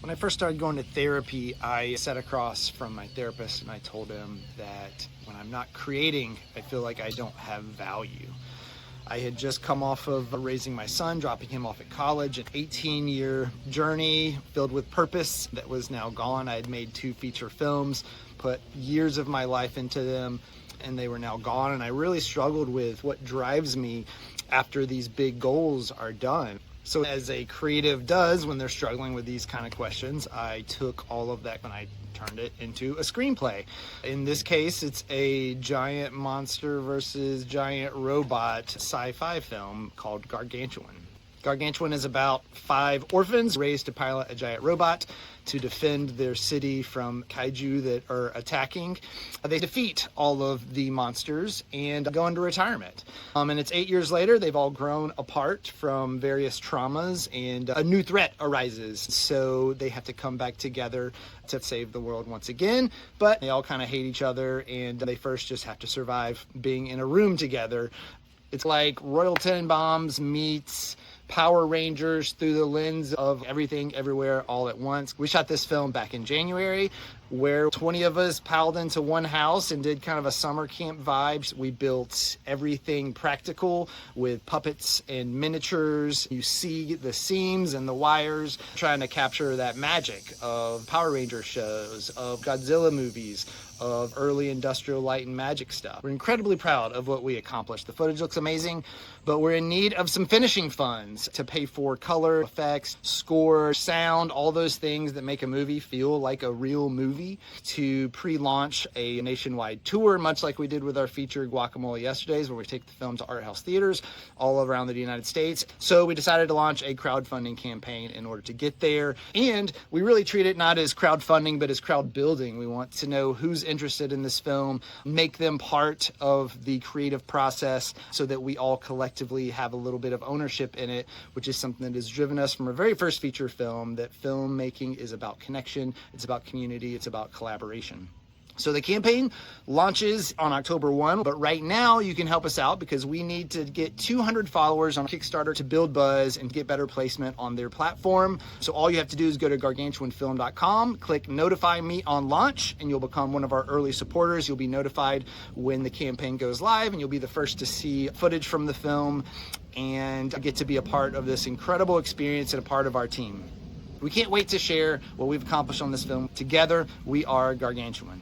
When I first started going to therapy, I sat across from my therapist and I told him that when I'm not creating, I feel like I don't have value. I had just come off of raising my son, dropping him off at college, an 18-year journey filled with purpose that was now gone. I had made 2 feature films, put years of my life into them, and they were now gone. And I really struggled with what drives me after these big goals are done. So as a creative does when they're struggling with these kind of questions, I took all of that and I turned it into a screenplay. In this case, it's a giant monster versus giant robot sci-fi film called Gargantuan. Gargantuan is about 5 orphans raised to pilot a giant robot to defend their city from Kaiju that are attacking. They defeat all of the monsters and go into retirement. And it's 8 years later, they've all grown apart from various traumas and a new threat arises. So they have to come back together to save the world once again, but they all kind of hate each other and they first just have to survive being in a room together. It's like Royal Tenenbaums meets Power Rangers through the lens of everything, everywhere, all at once. We shot this film back in January, where 20 of us piled into one house and did kind of a summer camp vibes. We built everything practical with puppets and miniatures. You see the seams and the wires, trying to capture that magic of Power Ranger shows, of Godzilla movies, of early industrial light and magic stuff. We're incredibly proud of what we accomplished. The footage looks amazing, but we're in need of some finishing funds to pay for color, effects, score, sound, all those things that make a movie feel like a real movie, to pre-launch a nationwide tour, much like we did with our feature Guacamole Yesterdays, where we take the film to art house theaters all around the United States. So we decided to launch a crowdfunding campaign in order to get there. And we really treat it not as crowdfunding, but as crowd building. We want to know who's interested in this film, make them part of the creative process so that we all collectively have a little bit of ownership in it, which is something that has driven us from our very first feature film, that filmmaking is about connection, it's about community, it's about collaboration. So the campaign launches on October 1, but right now you can help us out because we need to get 200 followers on Kickstarter to build buzz and get better placement on their platform. So all you have to do is go to gargantuanfilm.com, click notify me on launch, and you'll become one of our early supporters. You'll be notified when the campaign goes live, and you'll be the first to see footage from the film and get to be a part of this incredible experience and a part of our team. We can't wait to share what we've accomplished on this film. Together, we are Gargantuan.